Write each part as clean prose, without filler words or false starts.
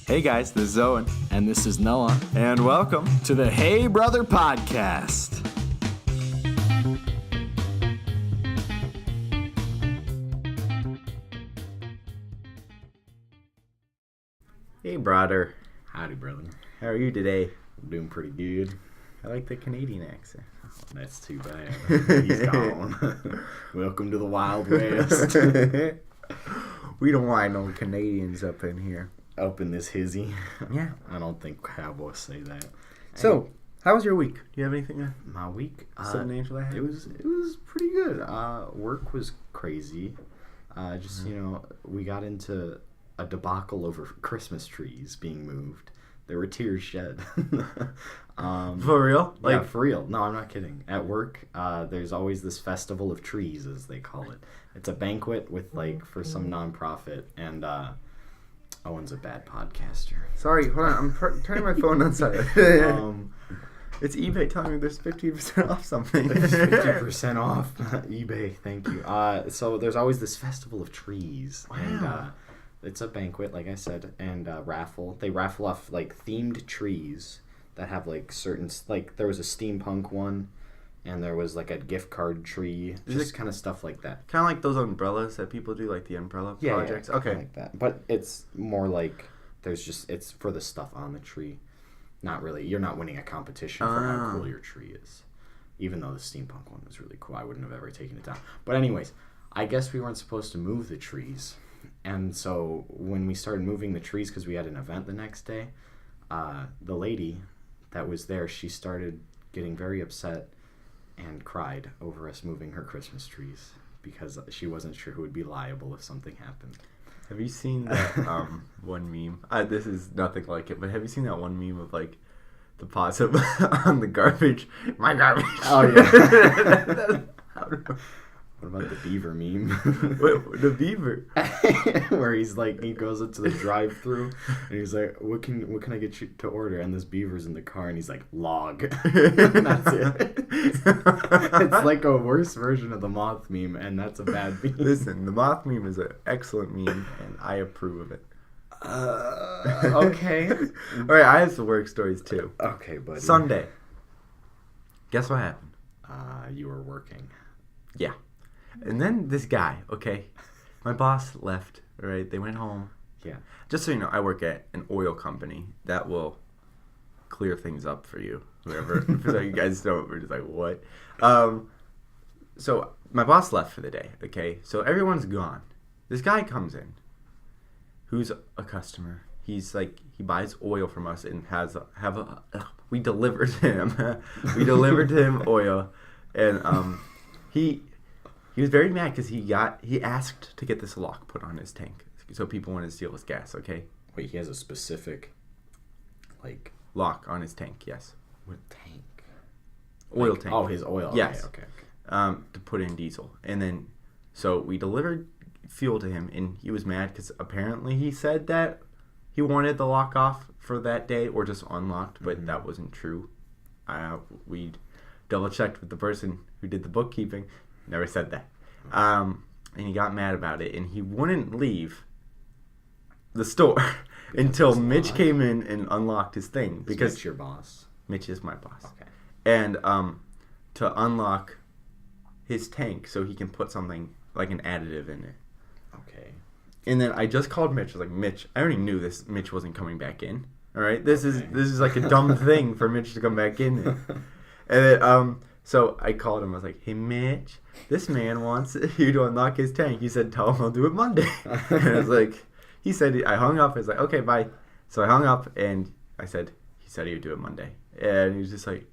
Hey guys, this is Owen. And this is Noah. And welcome to the Hey Brother Podcast. Hey brother. Howdy, brother. How are you today? I'm doing pretty good. I like the Canadian accent. Oh, that's too bad. He's gone. Welcome to the Wild West. We don't want no Canadians up in here. Up in this hizzy. Yeah. I don't think cowboys say that. So, how was your week? Do you have anything? My week? Some names that I had? It was pretty good. Work was crazy. We got into a debacle over Christmas trees being moved. There were tears shed. For real? Yeah, for real. No, I'm not kidding. At work, there's always this festival of trees, as they call it. It's a banquet with, for some nonprofit, and Owen's a bad podcaster. Sorry, hold on. I'm turning my phone on silent. It's eBay telling me there's 50% off something. 50% off. eBay, thank you. So there's always this festival of trees. Wow. And it's a banquet, like I said, and raffle. They raffle off, themed trees that have, certain... there was a steampunk one, and there was, a gift card tree. Just kind of stuff like that. Kind of like those umbrellas that people do, the umbrella projects. Yeah, okay. Like that. But it's more it's for the stuff on the tree. Not really. You're not winning a competition for how cool your tree is. Even though the steampunk one was really cool. I wouldn't have ever taken it down. But anyways, I guess we weren't supposed to move the trees. And so when we started moving the trees, because we had an event the next day, the lady that was there, she started getting very upset and cried over us moving her Christmas trees because she wasn't sure who would be liable if something happened. Have you seen that one meme? This is nothing like it, but have you seen that one meme of the possum on the garbage? My garbage. Oh yeah. What about the beaver meme? What, the beaver? Where he's he goes into the drive-thru and he's like, "What can I get you to order?" And this beaver's in the car and he's like, "Log." That's it. It's like a worse version of the moth meme, and that's a bad meme. Listen, the moth meme is an excellent meme, and I approve of it. Okay. All right, I have some work stories too. Okay, buddy. Sunday. Guess what happened? You were working. Yeah. And then this guy, okay, my boss left, all right? They went home. Yeah. Just so you know, I work at an oil company that will clear things up for you, whoever. So you guys don't, we're just like, what? So my boss left for the day, okay? So everyone's gone. This guy comes in, who's a customer. He's he buys oil from us and we delivered him. We delivered to him oil, and he was very mad because he asked to get this lock put on his tank so people wanted to steal his gas. Okay. Wait, he has a specific lock on his tank. Yes. What tank? Oil tank. Oh, his oil. Yes. Okay. To put in diesel, and then so we delivered fuel to him, and he was mad because apparently he said that he wanted the lock off for that day or just unlocked, but that wasn't true. We double checked with the person who did the bookkeeping. Never said that. And he got mad about it, and he wouldn't leave the store until Mitch came in and unlocked his thing. Because Mitch your boss? Mitch is my boss. Okay. And to unlock his tank so he can put something like an additive in it. Okay. And then I just called Mitch. I was like, Mitch, I already knew this. Mitch wasn't coming back in. All right, this is like a dumb thing for Mitch to come back in. And then, so I called him. I was like, "Hey, Mitch, this man wants you to unlock his tank." He said, "Tell him I'll do it Monday." And I was like, he said, I hung up. I was like, "Okay, bye." So I hung up, and I said, he said he would do it Monday, and he was just like,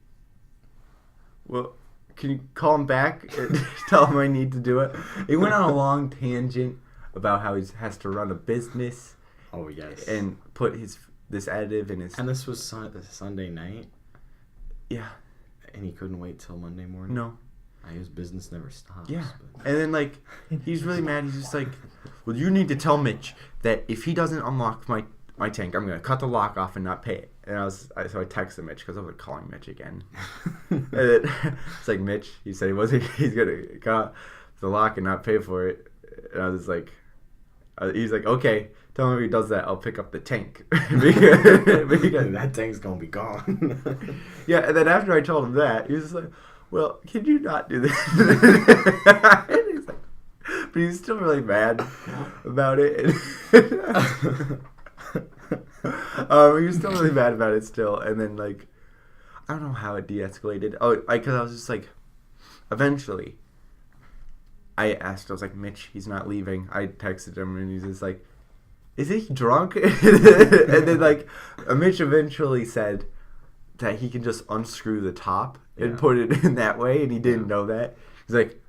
"Well, can you call him back and tell him I need to do it?" He went on a long tangent about how he has to run a business. Oh yes. And put this additive in his. And this was Sunday night. Yeah. And he couldn't wait till Monday morning? No. His business never stops. Yeah. But... And then, he's really mad. He's just like, "Well, you need to tell Mitch that if he doesn't unlock my tank, I'm going to cut the lock off and not pay it." And so I texted Mitch because I was calling Mitch again. And then, it's like, "Mitch, he said he's going to cut the lock and not pay for it." And I was like, he's like, "Okay, tell him if he does that, I'll pick up the tank. Because that tank's gonna be gone. Yeah, and then after I told him that, he was just like, well, can you not do this? And he's like, but he's still really mad about it. He was still really mad about it still. And then, like, I don't know how it de-escalated. Oh, because I was just like, eventually, I asked, I was like, Mitch, he's not leaving. I texted him, and he's just like, is he drunk? And then, like, Mitch eventually said that he can just unscrew the top and put it in that way, and he didn't know that. He's like,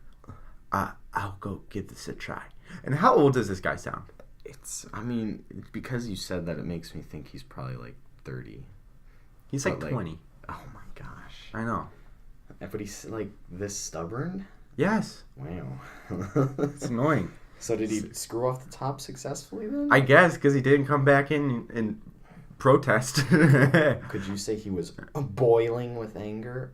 I'll go give this a try. And how old does this guy sound? I mean, because you said that, it makes me think he's probably like 30. He's like 20. Oh my gosh. I know. But he's like this stubborn? Yes. Wow. It's annoying. So did he screw off the top successfully then? I guess, because he didn't come back in and protest. Could you say he was boiling with anger?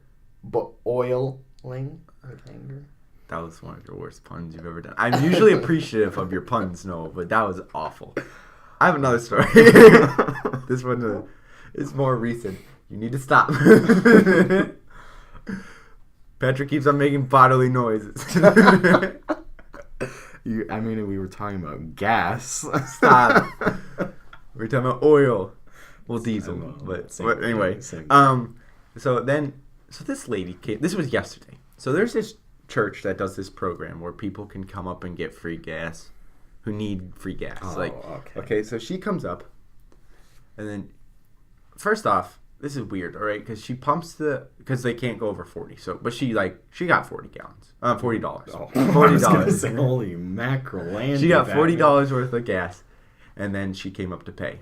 Oiling with anger? That was one of your worst puns you've ever done. I'm usually appreciative of your puns, Noah, but that was awful. I have another story. This one is more recent. You need to stop. Patrick keeps on making bodily noises. I mean, we were talking about gas. Stop. We're talking about oil. Well, diesel. But anyway. So this lady came. This was yesterday. So there's this church that does this program where people can come up and get free gas who need free gas. Okay, so she comes up, and then first off, this is weird, all right, because she pumps because they can't go over 40. So, but she got 40 gallons, $40. Oh, $40. Holy mackerel! She got $40 worth of gas, and then she came up to pay.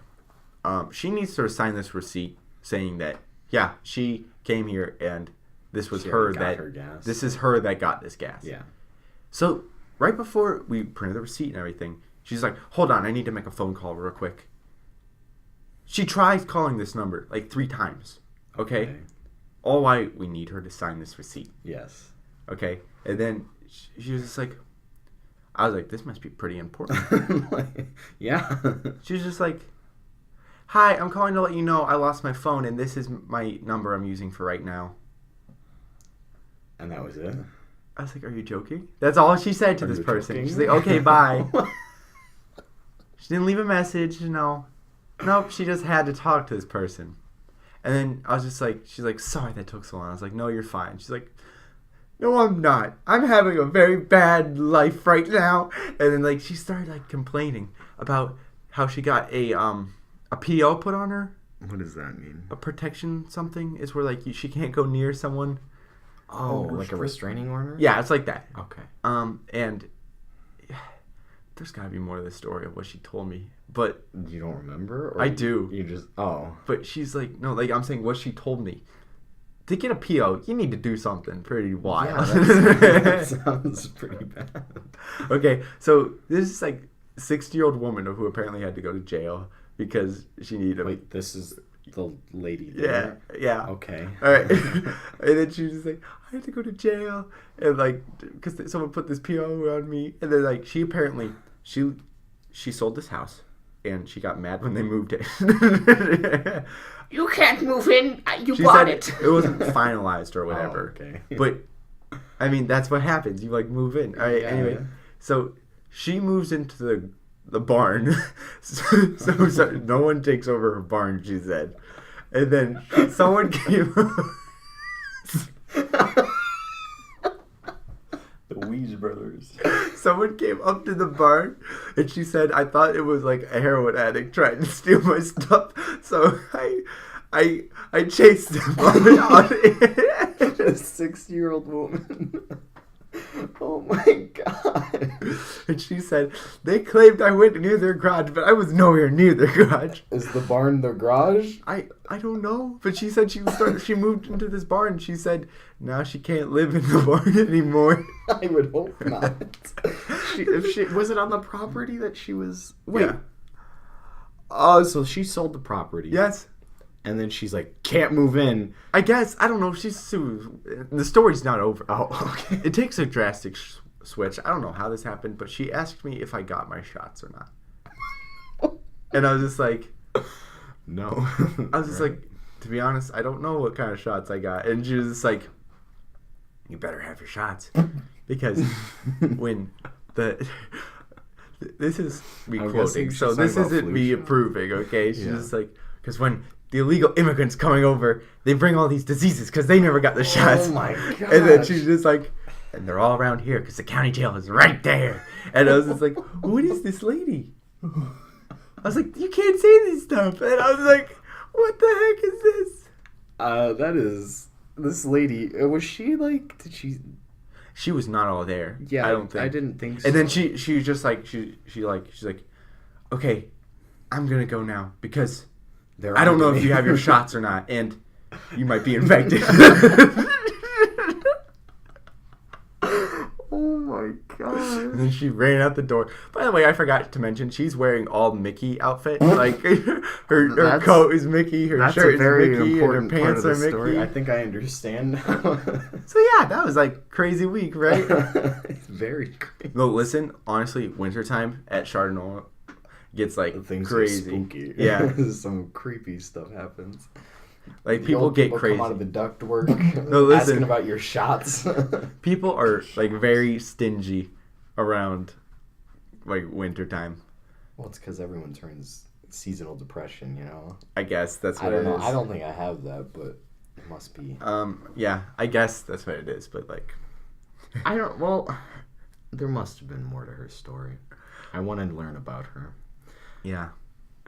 She needs to sign this receipt saying that she came here and this was her gas. This is her that got this gas. Yeah. So right before we printed the receipt and everything, she's like, "Hold on, I need to make a phone call real quick." She tries calling this number like 3 times. Okay. All why we need her to sign this receipt. Yes. Okay. And then she was just like, I was like, this must be pretty important. Yeah. She was just like, "Hi, I'm calling to let you know I lost my phone and this is my number I'm using for right now." And that was it? I was like, "Are you joking?" That's all she said to this person. Joking? She's like, "Okay, bye." She didn't leave a message, no. Nope, she just had to talk to this person. And then I was just like, she's like, "Sorry that took so long." I was like, "No, you're fine." She's like, "No, I'm not. I'm having a very bad life right now." And then like she started like complaining about how she got a PO put on her. What does that mean? A protection something is where like she can't go near someone. Oh, like a restraining order? Yeah, it's like that. Okay. And there's got to be more to the story of what she told me, but you don't remember? Or I do. You just But she's like, no, like I'm saying what she told me. To get a PO, you need to do something pretty wild. Yeah, that sounds pretty bad. Okay, so this is like 60-year-old woman who apparently had to go to jail because she needed a... Wait, this is the lady there? Yeah. Okay. All right. And then she was just like, "I have to go to jail," and like because someone put this PO on me, and then like she apparently she sold this house and she got mad when they moved in. You can't move in. You She bought said it. it wasn't finalized or whatever. Oh, okay. But I mean that's what happens. You like move in. All right. Yeah, Anyway, yeah. so she moves into the barn. so no one takes over her barn, she said. And then someone came. The Weege brothers. Someone came up to the barn and she said, "I thought it was like a heroin addict trying to steal my stuff." So I chased him on it. A 60-year-old woman. Oh my god. And she said, "They claimed I went near their garage, but I was nowhere near their garage." Is the barn the garage? I don't know. But she said she moved into this barn. She said now she can't live in the barn anymore. I would hope not. Was it on the property that she was... Wait. Yeah. Oh, so she sold the property. Yes. And then she's like, "Can't move in." I guess. I don't know. The story's not over. Oh, okay. It takes a drastic switch. I don't know how this happened, but she asked me if I got my shots or not. And I was just like, No. I was just like, to be honest, I don't know what kind of shots I got. And she was just like, you better have your shots. Because when this is me I'm quoting, guessing she's so this talking about isn't flu me shot. approving, okay? She's Yeah. just like, because when the illegal immigrants coming over, they bring all these diseases because they never got the shots. Oh my god. And then she's just like, and they're all around here because the county jail is right there. And I was just like, what is this lady? I was like, you can't say this stuff. And I was like, what the heck is this? That is this lady. Was she like? Did she? She was not all there. Yeah, I don't think. I didn't think so. And then she was just like she's like, okay, I'm gonna go now because I don't know if you have your shots or not, and you might be infected. Oh my god. And then she ran out the door. By the way, I forgot to mention she's wearing all Mickey outfit. Like her coat is Mickey, her That's shirt a very is Mickey, and her important part pants of are the Mickey. story. I think I understand now. So yeah, that was like crazy week, right? It's very crazy. No, listen, honestly, wintertime at Chardonnay gets like Things crazy. are spooky. Yeah. Some creepy stuff happens. Like The people old get people crazy. come out of the ductwork No, listen. asking about your shots. People are like very stingy around like wintertime. Well, it's because everyone turns seasonal depression, you know? I guess that's I what don't it know. is. I don't think I have that, but it must be. Yeah, I guess that's what it is, but like I don't. Well, there must have been more to her story. I want to learn about her, yeah.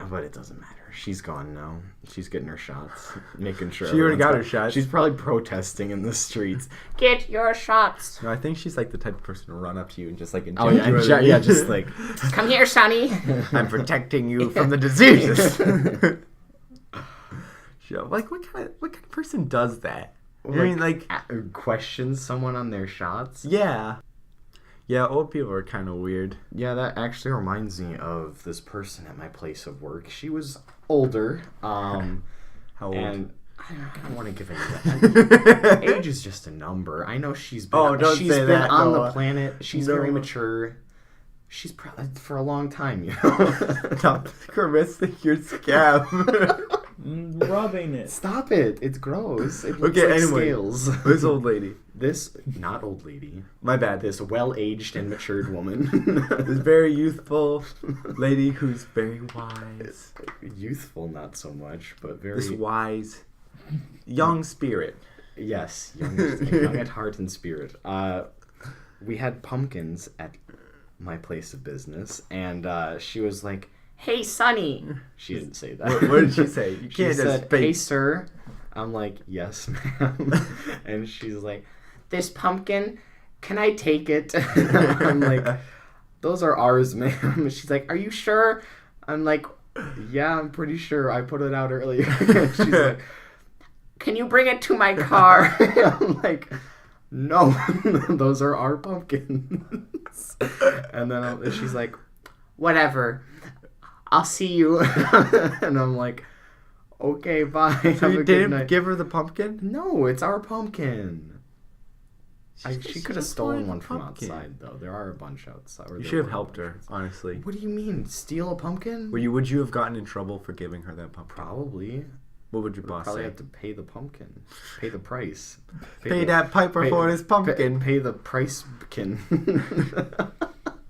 but it doesn't matter. She's gone now. She's getting her shots, making sure. She already everyone's got her shots. She's probably protesting in the streets. Get your shots. No, I think she's like the type of person to run up to you and just like inject Oh yeah, you with it. yeah, just like Come here, Sonny. I'm protecting you from the diseases. Yeah, like what kind of person does that? I mean, like question someone on their shots. yeah. Yeah, old people are kind of weird. Yeah, that actually reminds me of this person at my place of work. She was older, How old? and I don't want to give it. Age is just a number. I know she's been. Oh, don't she's say been that, on Noah. the planet. She's No. very mature. She's probably for a long time, you know. Stop caressing your scab. Rubbing it. Stop it! It's gross. It looks Okay, like anyway. scales. This old lady. This not old lady. My bad. This well-aged and matured woman. This very youthful lady who's very wise. Youthful, not so much, but very This wise, young spirit. yes, young at heart and spirit. We had pumpkins at my place of business, and she was like, Hey, Sonny. she didn't say that. What did she say? You She can't just said, "Hey, fake. sir." I'm like, "Yes, ma'am." And she's like, "This pumpkin, can I take it?" I'm like, "Those are ours, ma'am." She's like, "Are you sure?" I'm like, "Yeah, I'm pretty sure. I put it out earlier." She's like, Can you bring it to my car? I'm like, "No, those are our pumpkins." And then she's like, "Whatever. I'll see you." And I'm like, "Okay, bye. So Have you a good didn't night." give her the pumpkin? No, it's our pumpkin. She She could have just stolen wanted one the from pumpkin. outside, though. There are a bunch outside. You should have helped her, honestly. What do you mean? Steal a pumpkin? Would you have gotten in trouble for giving her that pumpkin? Probably. What would your Would boss probably say? have to pay the pumpkin. Pay the price. Pay the- that piper pay- for his pumpkin. Pay the price-kin.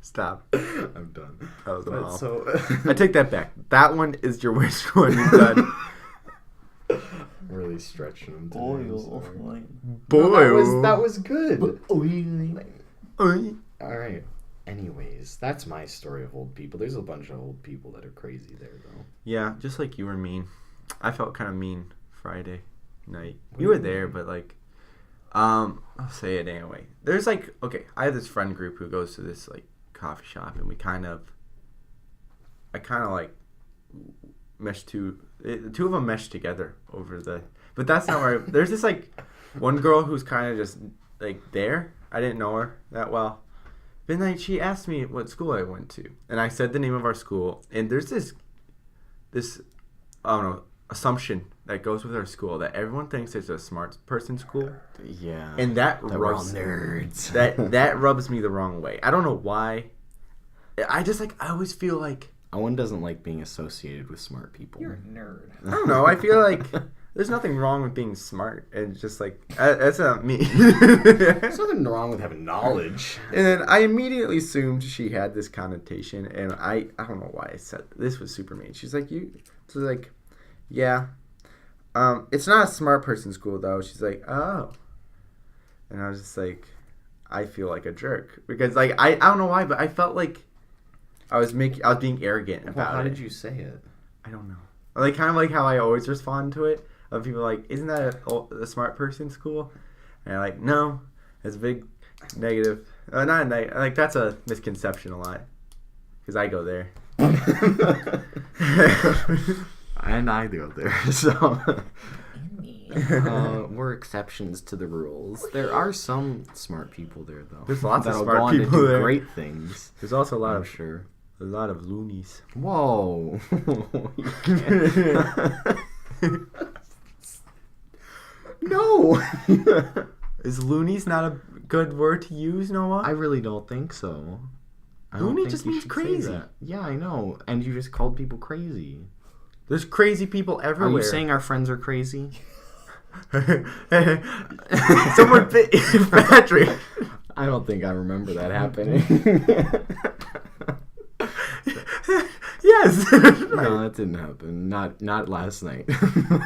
Stop. I'm done. That was But all. so I take that back. That one is your worst one you've done. really stretching them today. Oil. I'm sorry. Like, Boy. That was good. Oy. All right. Anyways, that's my story of old people. There's a bunch of old people that are crazy there, though. Yeah, just like you were mean. I felt kind of mean Friday night. What You do were you there, mean? but like, I'll say it anyway. There's like, okay, I have this friend group who goes to this like coffee shop, and I kind of like meshed the two of them meshed together over the. But that's not where. There's this like one girl who's kind of just like there. I didn't know her that well. But then she asked me what school I went to, and I said the name of our school. And there's this I don't know, assumption that goes with our school that everyone thinks it's a smart person school, Yeah. and that we're all rubs nerds. that rubs me the wrong way. I don't know why. I just like I always feel like Owen doesn't like being associated with smart people. You're a nerd. I don't know. I feel like there's nothing wrong with being smart. It's just like that's not me. There's nothing wrong with having knowledge. And then I immediately assumed she had this connotation, and I don't know why I said this was super mean. She's like, yeah. It's not a smart person school though. She's like, oh. And I was just like, I feel like a jerk because like I don't know why, but I felt like I was being arrogant about Well, how it. did you say it? I don't know. Like kind of like how I always respond to it. Of people like, isn't that a smart person school? And I'm like, no, it's a big negative. Like that's a misconception a lot because I go there. And I go there, so we're exceptions to the rules. There are some smart people there, though. There's lots of that'll smart go on to people do there. great things. There's also a lot of sure. loonies. Whoa! No. Is loonies not a good word to use, Noah? I really don't think so. I don't Loony think just you means should say crazy. that. Yeah, I know. And you just called people crazy. There's crazy people Are everywhere. you saying our friends are crazy? Someone Patrick. I don't think I remember that happening. Yes. No, that didn't happen. Not last night.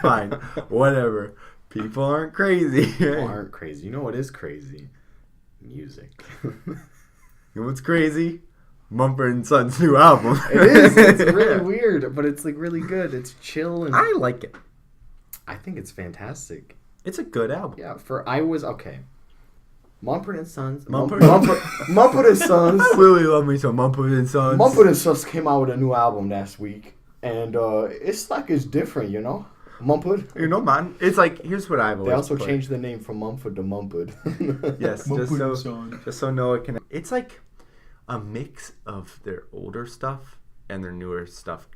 Fine. Whatever. People aren't crazy. People aren't crazy. You know what is crazy? Music. You know what's crazy? Mumford and Sons' new album. It is. It's really weird, but it's like really good. It's chill and I like it. I think it's fantastic. It's a good album. Yeah, okay. Mumford and Sons. Mumford and Sons. I really love me some Mumford and Sons. Mumford and Sons came out with a new album last week, and it's like it's different, you know. Mumford. You know, man. It's like, here's what I've always They also put. changed the name from Mumford to Mumford. Yes, Mumford just so Noah can. It's like a mix of their older stuff and their newer stuff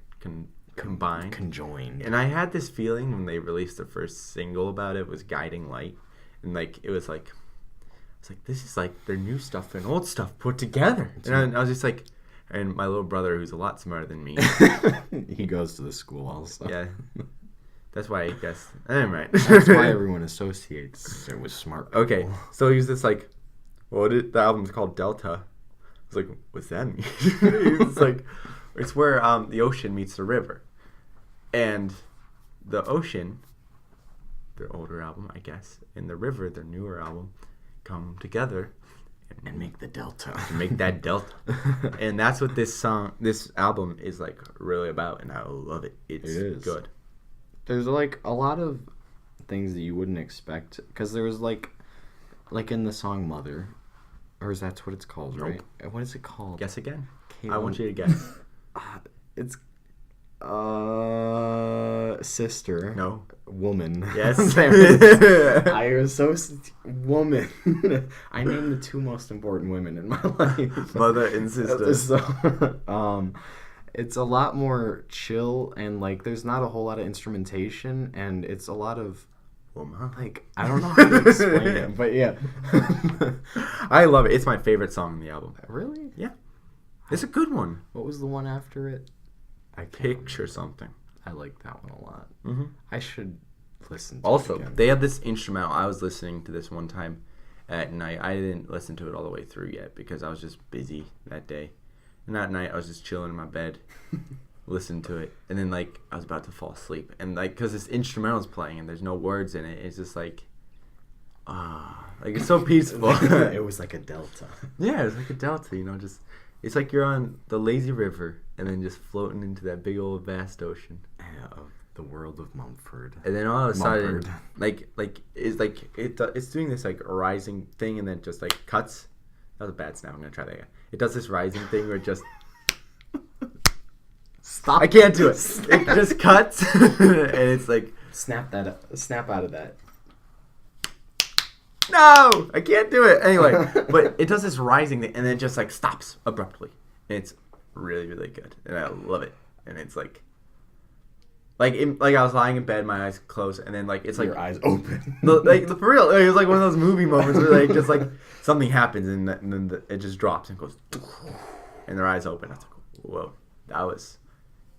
combined. Conjoined. And I had this feeling when they released the first single about it was Guiding Light, and like it was like, this is like their new stuff and old stuff put together. And I was just like, and my little brother, who's a lot smarter than me, He goes to the school also. yeah, that's why I guess. Anyway, That's why everyone associates it with smart people. Okay, so he was just like, the album's called Delta. I was like, what's that mean? It's like, it's where the ocean meets the river. And the ocean, their older album, I guess, and the river, their newer album, come together And make the delta. and make that delta. And that's what this album is like really about, and I love it. It is good. There's like a lot of things that you wouldn't expect, because there was like in the song Mother, or is that what it's called? Nope. Right? What is it called? Guess again. Caitlin. I want you to guess. It's sister. No. Woman. Yes. There it is. I was so woman. I named the two most important women in my life. Mother and sister. So, it's a lot more chill, and like there's not a whole lot of instrumentation, and it's a lot of like, I don't know how to explain it, but yeah. I love it. It's my favorite song on the album. Really? Yeah. It's a good one. What was the one after it? I Picture something. I like that one a lot. Mm-hmm. I should listen to Also, it again. they have this instrumental. I was listening to this one time at night. I didn't listen to it all the way through yet because I was just busy that day. And that night, I was just chilling in my bed, listening to it. And then, like, I was about to fall asleep. And, like, because this instrumental is playing and there's no words in it, it's just like, like, it's so peaceful. It was like a delta. Yeah, it's like a delta, you know, just, it's like you're on the lazy river and then just floating into that big old vast ocean. Yeah, of the world of Mumford. And then all of a sudden, Mumford. it's doing this like rising thing, and then just like cuts. That was a bad snap. I'm gonna try that again. It does this rising thing where it just Stop. I can't do it. It just cuts, and it's like Snap out of that. no, I can't do it anyway. But it does this rising thing, and then it just like stops abruptly, and it's really really good, and I love it. And it's like I was lying in bed, my eyes closed, and then like it's like Your eyes open. For real, it was like one of those movie moments where like just like something happens and then it just drops and goes, and their eyes open. I was like, whoa, that was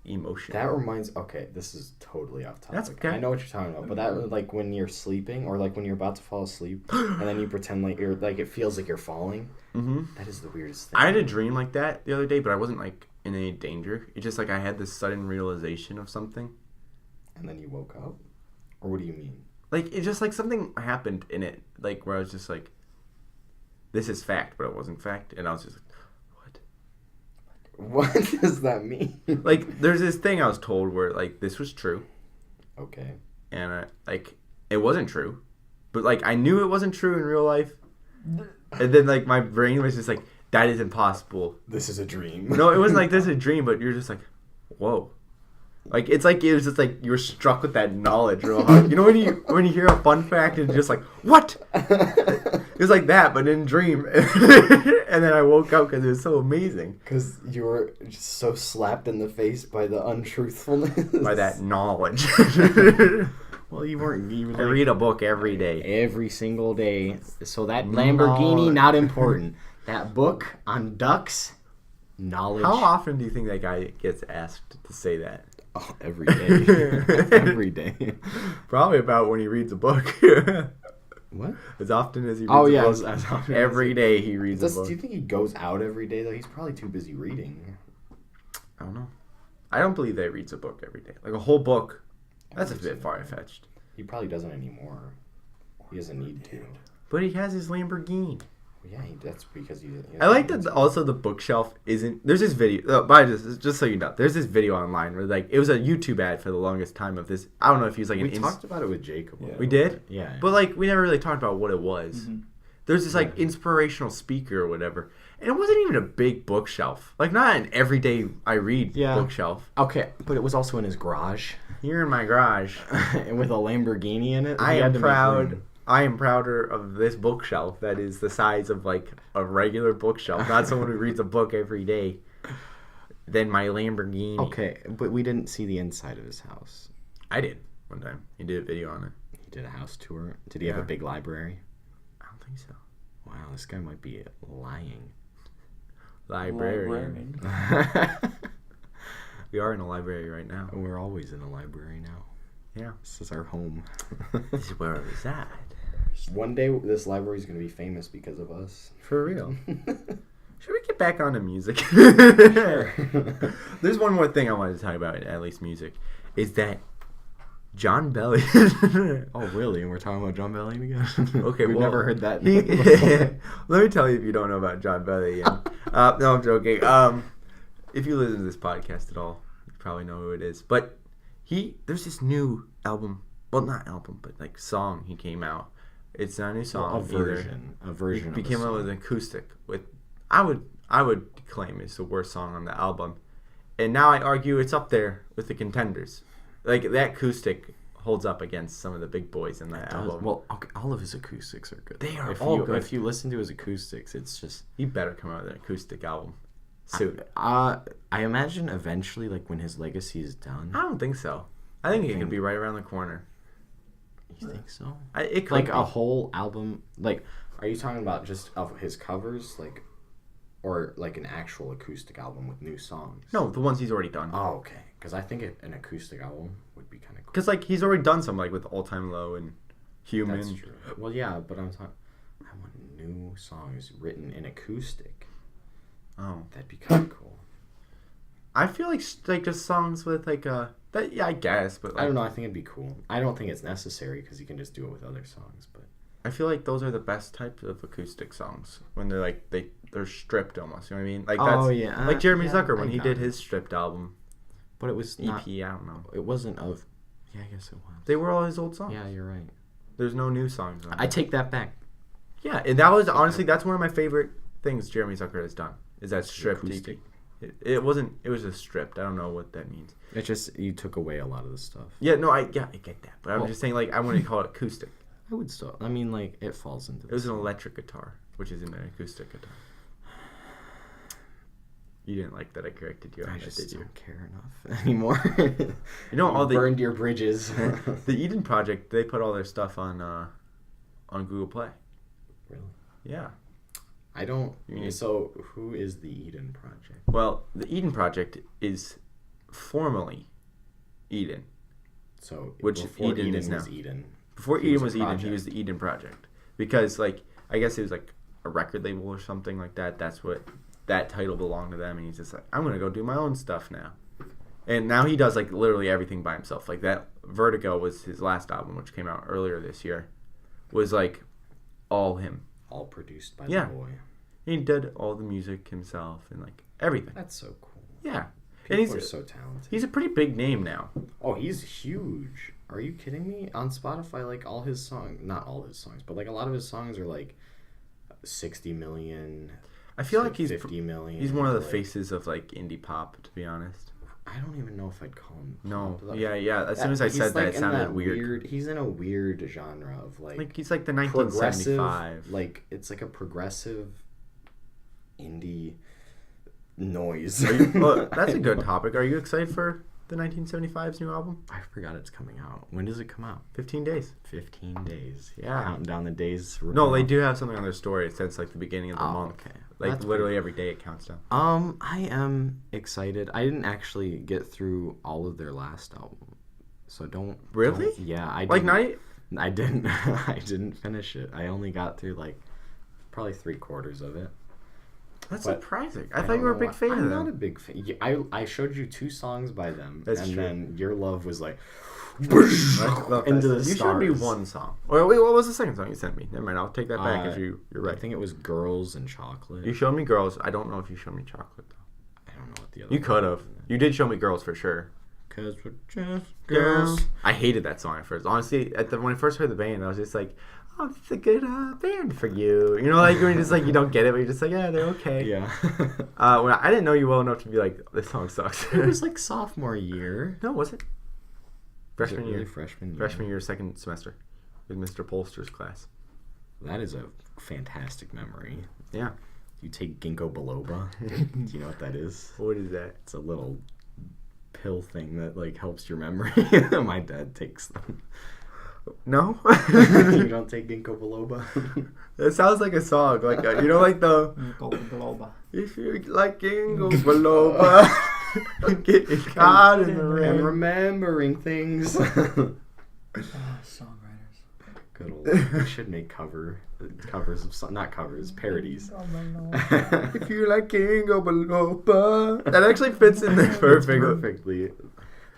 emotion. That reminds. Okay, this is totally off topic. That's okay. I know what you're talking about, but that like when you're sleeping or like when you're about to fall asleep, and then you pretend like you're like it feels like you're falling. Mm-hmm. That is the weirdest thing. I had a dream like that the other day, but I wasn't like in any danger. It's just like I had this sudden realization of something. And then you woke up, or what do you mean? Like it's just like something happened in it, like where I was just like, "This is fact," but it wasn't fact, and I was just like, What does that mean? like there's this thing I was told where like this was true, Okay. and like it wasn't true, but like I knew it wasn't true in real life, and then like my brain was just like, that is impossible. This is a dream. No, it wasn't like this is a dream, but you're just like, whoa. Like it's like it was just like you were struck with that knowledge real hard. You know when you hear a fun fact and you're just like, what? It was like that, but in a dream. And then I woke up because it was so amazing. Because you were just so slapped in the face by the untruthfulness. By that knowledge. Well, you weren't even. I read a book every day. Every single day. So that Lamborghini, not important. That book on ducks, knowledge. How often do you think that guy gets asked to say that? Oh, every day. Every day. Probably about when he reads a book. What? As often as he reads Oh, a yeah. book. As often Every day he reads a book. Do you think he goes out every day, though? He's probably too busy reading. I don't know. I don't believe that he reads a book every day. Like a whole book. That's a bit far-fetched. He probably doesn't anymore. He doesn't need to. But he has his Lamborghini. Yeah, that's because he I like that also the bookshelf isn't... There's this video... just so you know, there's this video online where like it was a YouTube ad for the longest time of this... I don't know if he's like We talked about it with Jacob. Yeah. We did? Yeah. But like we never really talked about what it was. Mm-hmm. There's this like inspirational speaker or whatever. And it wasn't even a big bookshelf. Like not an everyday I read bookshelf. Okay, but it was also in his garage Here in my garage, with a Lamborghini in it. I He had am to make proud... room. I am prouder of this bookshelf that is the size of like a regular bookshelf, not someone who reads a book every day, than my Lamborghini. Okay, but we didn't see the inside of his house. I did one time. He did a video on it. He did a house tour. Did he have a Yeah. big library? I don't think so. Wow, this guy might be lying. Librarian. We are in a library right now. We're always in a library now. Yeah. This is our home. This is where I reside. One day, this library is going to be famous because of us. For real. Should we get back onto music? Sure. There's one more thing I wanted to talk about, at least music, is that John Bellion. Oh, really? And we're talking about John Bellion again? Okay, We've well, never heard that. Let me tell you if you don't know about John Bellion. No, I'm joking. If you listen to this podcast at all, you probably know who it is. But there's this new album. Well, not album, but like song he came out. It's not a new song. A version. Either. A version. It became an acoustic. With I would claim it's the worst song on the album. And now I argue it's up there with the contenders. Like that acoustic holds up against some of the big boys in that album. Well, okay, all of his acoustics are good. They are if all you, good. If you listen to his acoustics, it's just... He better come out with an acoustic album soon. I imagine eventually, like, when his legacy is done... I don't think so. I think it could be right around the corner. You think so? It could Like, be. a whole album... Like, are you talking about just of his covers? Like, or, like, an actual acoustic album with new songs? No, the ones he's already done. Oh, okay. Because I think an acoustic album would be kind of cool. Because like he's already done some like with All Time Low and Human. That's true. Well, yeah, but I'm talking... I want new songs written in acoustic. Oh, That'd be kind of cool. I feel like just songs with like that. Yeah, I guess, but like, I don't know. I think it'd be cool. I don't think it's necessary because you can just do it with other songs. But I feel like those are the best types of acoustic songs when they're like they're stripped almost. You know what I mean? Like that's yeah, like Jeremy yeah, Zucker I when he got did it. his stripped album But it was EP. not... I don't know. It wasn't of... Yeah, I guess it was. They were all his old songs. Yeah, you're right. There's no new songs on I it. take that back. Yeah, and that was honestly that's one of my favorite things Jeremy Zucker has done. Is that stripped acoustic. EP. It wasn't. It was just stripped. I don't know what that means. It's just you took away a lot of the stuff. Yeah, no, I get that, but I'm Well- just saying like I wouldn't call it acoustic. I would still... I mean, like, it falls into... It was an electric guitar, which isn't an acoustic guitar. You didn't like that I corrected you on I that, just did you? don't care enough anymore. You know, all the burned your bridges. the Eden Project, they put all their stuff on Google Play. Really? Yeah. I don't... You need- So, who is the Eden Project? Well, the Eden Project is formerly Eden. So Which before Eden is was now. Eden. Before He Eden was was a Eden, he project. was the Eden Project. Because, like, I guess it was, like, a record label or something like that. That's what that title belonged to them. And he's just like, I'm going to go do my own stuff now. And now he does, like, literally everything by himself. Like, that Vertigo was his last album, which came out earlier this year. Was, like, all him. All produced by Yeah. the boy. He did all the music himself and, like, everything. That's so cool. Yeah. People And are so talented. he's a pretty big name now. Oh, he's huge. Are you kidding me? On Spotify, like, all his songs, not all his songs, but, like, a lot of his songs are, like, 60 million. I feel like he's 50 million. he's one of the like, faces of, like, indie pop, to be honest. I don't even know if I'd call him No. pop. Yeah. As soon as I He's, said like, that, it in sounded weird. He's in a weird genre of, Like, he's like the progressive, 1975. like, it's like a progressive indie noise. Well, that's a good topic. Are you excited for the 1975's new album? I forgot it's coming out. When does it come out? 15 days. 15 days. Yeah. Counting down the days. No, they do have something on their story. It says, like, the beginning of the month. Okay. Like, That's literally every day it counts down. I am excited. I didn't actually get through all of their last album. So don't... Really? don't- yeah, I Like, didn't. not... I didn't I didn't finish it. I only got through, like, probably 3/4 of it. That's But surprising. I thought don't you were a know big why- fan of I'm them. not a big fan. Yeah, I showed you 2 songs by them. That's and true. then your love was like... Love into that. the You showed me stars. one song. Wait, what was the second song you sent me? Never mind, I'll take that back if you're I right. think it was Girls and Chocolate. You showed me Girls. I don't know if you showed me Chocolate, though. I don't know what the other You one could have. was. You did show me Girls for sure. Cause we're just Girls. girls. I hated that song at first. Honestly, when I first heard the band, I was just like, "Oh, it's a good band for you." You know, like when you're just like you don't get it, but you're just like, "Yeah, they're okay." Yeah. When I didn't know you well enough to be like, "This song sucks." It was like sophomore year. No, was it? Was it Freshman really year. freshman year. Freshman year, second semester, with Mr. Polster's class. That is a fantastic memory. Yeah. You take ginkgo biloba. Do you know what that is? What is that? It's a little pill thing that like helps your memory. My dad takes them. No. You don't take ginkgo biloba? It sounds like a song, like you know, like the if you like Gingo Biloba, getting caught in the And rain. remembering things. Songwriters. Good old. We should make covers of not covers, parodies. If you like Gingo Biloba, that actually fits in there perfectly. Perfectly.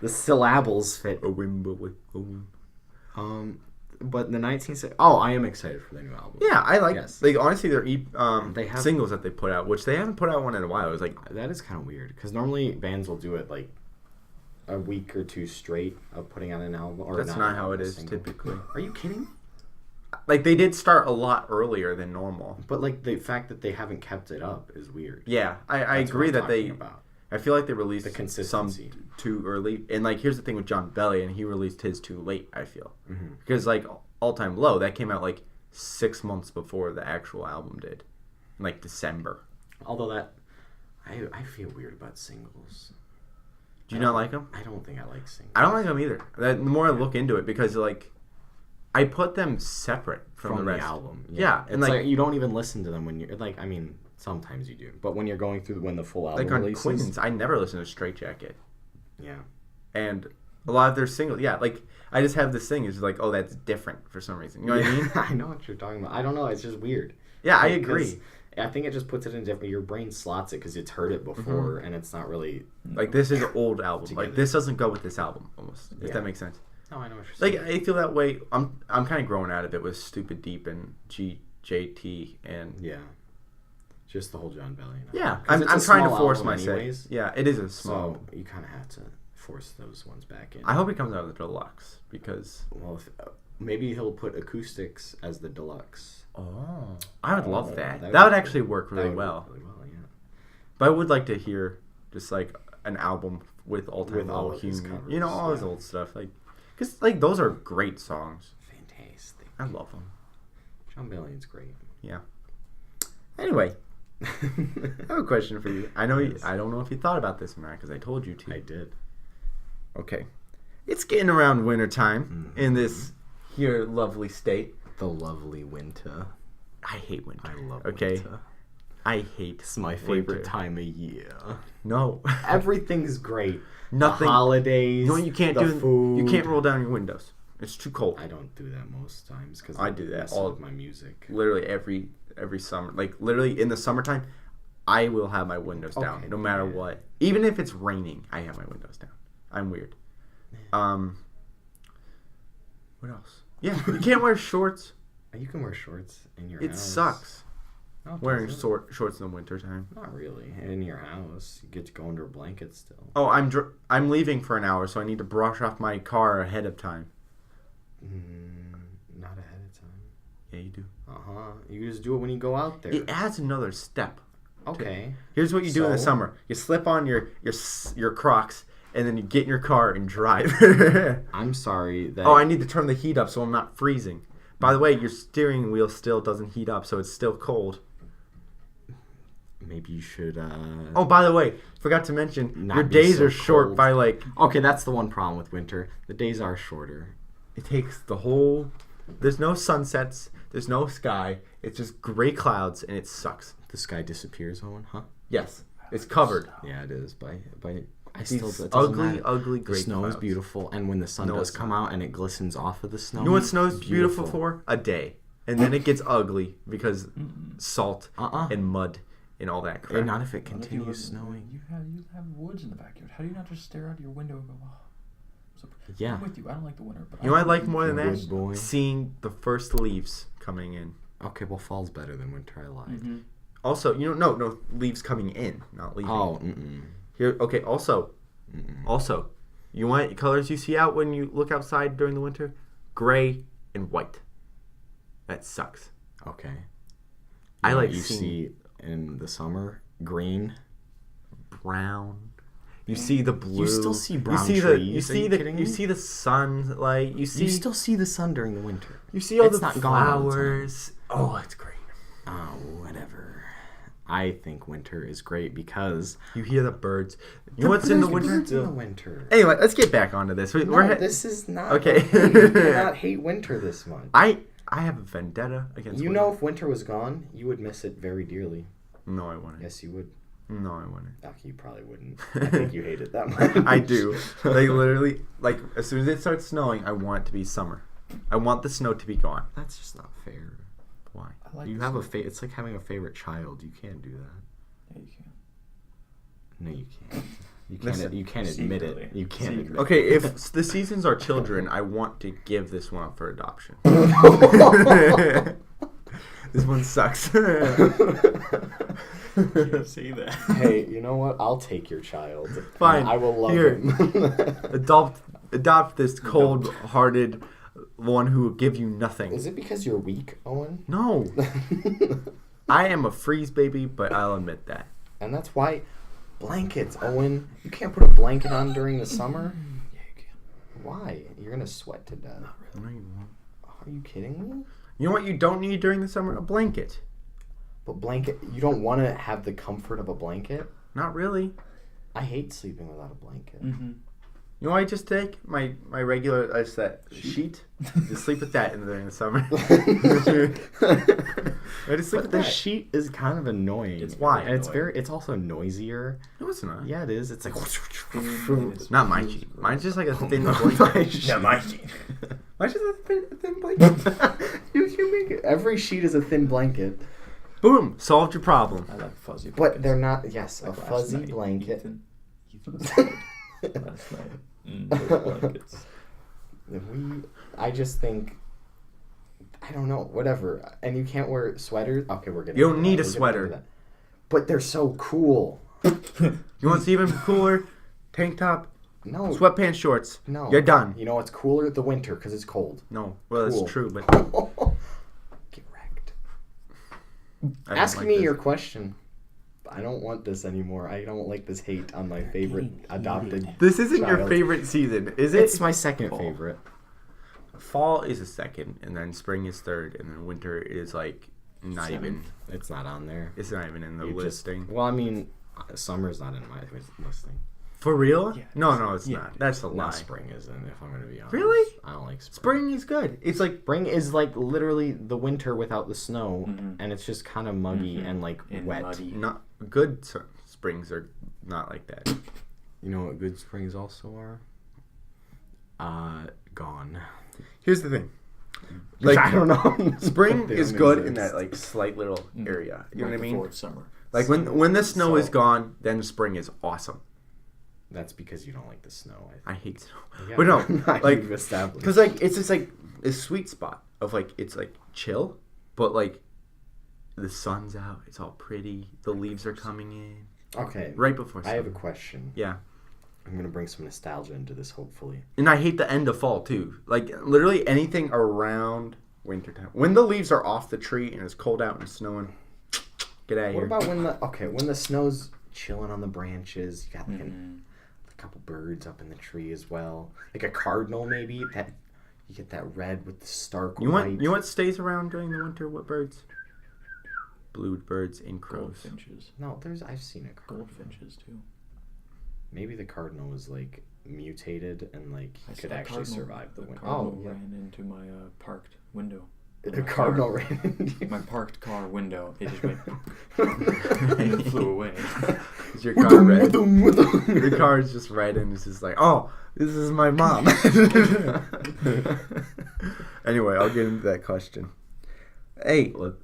The syllables fit. A wimble with a wim. But the 1970s. Oh, I am excited for the new album. Yeah, I like. Yes. Like honestly, their They have- singles that they put out, which they haven't put out one in a while. It was like That is kind of weird because normally bands will do it like a week or 2 straight of putting out an album. Or that's not how it a is single. typically. Are you kidding? Like they did start a lot earlier than normal. But like the fact that they haven't kept it up is weird. Yeah, I That's what agree I'm that talking they. about. I feel like they released The some consistency. too early, and like here's the thing with John Belly, and he released his too late. I feel because like All Time Low that came out like 6 months before the actual album did, in, like December. Although that, I feel weird about singles. Do you not like them? I don't think I like singles. I don't like them either. The more I look into it, because like I put them separate from the rest. album. Yeah, It's and like, like you don't even listen to them when you're like. I mean, sometimes you do, but when you're going through when the full album like on releases, Queens, I never listen to Straight Jacket, yeah. and a lot of their singles. Yeah, like I just have this thing. It's like, oh, that's different for some reason. You know what I mean? I know what you're talking about. I don't know. It's just weird. Yeah, I Like, agree. 'cause I think it just puts it in different. Your brain slots it because it's heard it before, and it's not really. Like this is an old album. Together. Like this doesn't go with this album almost. If Yeah. that makes sense. No, I know what you're Like saying. I feel that way. I'm kind of growing out of it with Stupid Deep and GJT and Yeah. Just the whole John Belly. yeah. 'Cause I'm it's a trying to small force album myself. anyways, Yeah, it is a small. so you kind of have to force those ones back in. I hope he comes out with the deluxe because Well, maybe he'll put acoustics as the deluxe. I would love that. that That would would be actually cool. work That really would well. work really well, yeah. But I would like to hear just like an album with All Time With all Low, of his Human, covers, you know, all his yeah. old stuff. Like, because like those are great songs. Fantastic. I love them. John Bellion's great. Yeah. Anyway, I have a question for you. I know Yes. I don't know if you thought about this or not because I told you to. I did. Okay. It's getting around winter time in this here lovely state. The lovely winter. I hate winter. I love okay. winter. I hate It's my winter. favorite time of year. No. Everything's great. Nothing. The holidays. You know what you can't the do? Food. You can't roll down your windows. It's too cold. I don't do that most times because I do that all all- of my music. Literally every summer. Like literally in the summertime, I will have my windows down Okay, no matter yeah. what. Even if it's raining, I have my windows down. I'm weird. What else? Yeah, you can't wear shorts. You can wear shorts in your It house. sucks No, wearing does it? shorts in the wintertime. Not really. In your house, you get to go under a blanket still. Oh, I'm leaving for an hour, so I need to brush off my car ahead of time. Not ahead of time. Yeah, you do. You just do it when you go out there. It adds another step. Okay. Here's what you do in the So? summer: you slip on your Crocs, and then you get in your car and drive. I'm sorry that. Oh, I need to turn the heat up so I'm not freezing. By the way, your steering wheel still doesn't heat up, so it's still cold. Maybe you should. Oh, by the way, forgot to mention, Not your be days so are short cold. by like. Okay, that's the one problem with winter. The days are shorter. It takes the whole. There's no sunsets. There's no sky. It's just gray clouds, and it sucks. The sky disappears, Owen, huh? Yes, it's covered. Yeah, it is. By I These still it doesn't ugly, matter. ugly The gray snow clouds. is beautiful, and when the sun No, does it's come out and it glistens off of the snow, You know what snow's beautiful for? A day, and then it gets ugly because salt and mud and all that crap. And not if it What if you continues live- snowing. You have woods in the backyard. How do you not just stare out your window and go, oh. So, Yeah. I'm with you. I don't like the winter. But You know what I like more than Good that? boy. Seeing the first leaves coming in. Okay, well, fall's better than winter. I lied. Mm-hmm. Also, no leaves coming in, not leaving. Oh, Here, okay. Also, you want colors you see out when you look outside during the winter? Gray and white. That sucks. okay. I like you seeing see in the summer green. brown. You see the blue. You still see brown You see trees. Are you the kidding you me? see the sun. Like you see. You still see the sun during the winter. You see all It's the not gone all the time. flowers. Oh, it's great. Oh, whatever. I think winter is great because You hear the birds. You know what's in the winter? Birds in the winter. Anyway, let's get back onto this. This is not Okay. You cannot hate winter this much. I have a vendetta against. You winter. know, if winter was gone, you would miss it very dearly. No, I wouldn't. Yes, you would. No, I wouldn't. Okay, you probably wouldn't. I think you hate it that much. I do. Like literally, like as soon as it starts snowing, I want it to be summer. I want the snow to be gone. That's just not fair. Why? I like You this have a one. it's like having a favorite child. You can't do that. Yeah, you can. No, you can't. You can't. Listen, You can't admit it. secretly. You can't admit. Okay, if the seasons are children, I want to give this one up for adoption. This one sucks. Can't say that. Hey, you know what? I'll take your child. Fine. And I will love Here. him. Adopt this cold-hearted one who will give you nothing. Is it because you're weak, Owen? No. I am a freeze baby, but I'll admit that. And that's why blankets, Owen. You can't put a blanket on during the summer. Yeah, you can. Why? You're gonna sweat to death. No, you won't. Are you kidding me? You know what you don't need during the summer? A blanket. But blanket, you don't want to have the comfort of a blanket. Not really. I hate sleeping without a blanket. Mm-hmm. You know what I just take? My regular that sheet. Just sleep with that during the summer. I just sleep But with the that. sheet is kind of annoying. It's Why? And it's annoying. it's also noisier. No, it's not. Yeah, it is. It's like Not my sheet. Mine's just like a thin blanket. Yeah, my sheet. Mine's just a thin blanket. you make it. Every sheet is a thin blanket. Boom! Solved your problem. I like fuzzy But blankets. they're not. Yes, Like a last fuzzy night, blanket. Ethan said last night. Those blankets. I just think. I don't know. Whatever. And you can't wear sweaters. Okay, we're getting. You don't into need that. a We're getting sweater. into that. But they're so cool. You want to see even cooler? Tank top, No. sweatpants, shorts. No. You're done. You know what's cooler? The winter, because it's cold. No, well Cool. that's true, but Get wrecked. I don't Ask like me this. your question. I don't want this anymore. I don't like this hate on my favorite adopted. This isn't your child. favorite season, is it? It's my second favorite. Fall is a second, and then spring is third, and then winter is like not even. It's not on there. It's not even in the You just- listing. well, I mean, summer's not in my listing. For real? Yeah, No, it's yeah, not. That's a lie. No, spring isn't, if I'm going to be honest. Really? I don't like spring. Spring is good. It's like Spring is like literally the winter without the snow, and it's just kind of muggy and like And wet. muddy. not good. Springs are not like that. You know what good springs also are? Gone. Here's the thing. Like, Like I don't know. spring They is don't good in exist. that like slight little area. You know what I mean? Before it's summer. Like when the snow is So- gone, then spring is awesome. That's because you don't like the snow. I hate snow. Yeah, But no, like like you've established. because like it's just like a sweet spot of like it's like chill, but like the sun's out, it's all pretty, the leaves are coming in Okay. right before I have summer. a question. Yeah. I'm gonna bring some nostalgia into this, hopefully. And I hate the end of fall too. Like literally anything around wintertime. When the leaves are off the tree and it's cold out and it's snowing, get out of What here. about when the snow's chilling on the branches? You got like a couple birds up in the tree as well, like a cardinal maybe. That you get that red with the stark You white. know what stays around during the winter? What birds? Blue birds and crows. Goldfinches. No, I've seen a cardinal. Goldfinches too. Maybe the cardinal was like mutated and like I he saw could a actually cardinal- survive the a winter. Cardinal Oh, yeah. ran into my parked window. The cardinal ran into My parked car window. It just went and it flew away. Is your car red? Your car is just red and it's just like, oh, this is my mom. Anyway, I'll get into that question. Hey, what?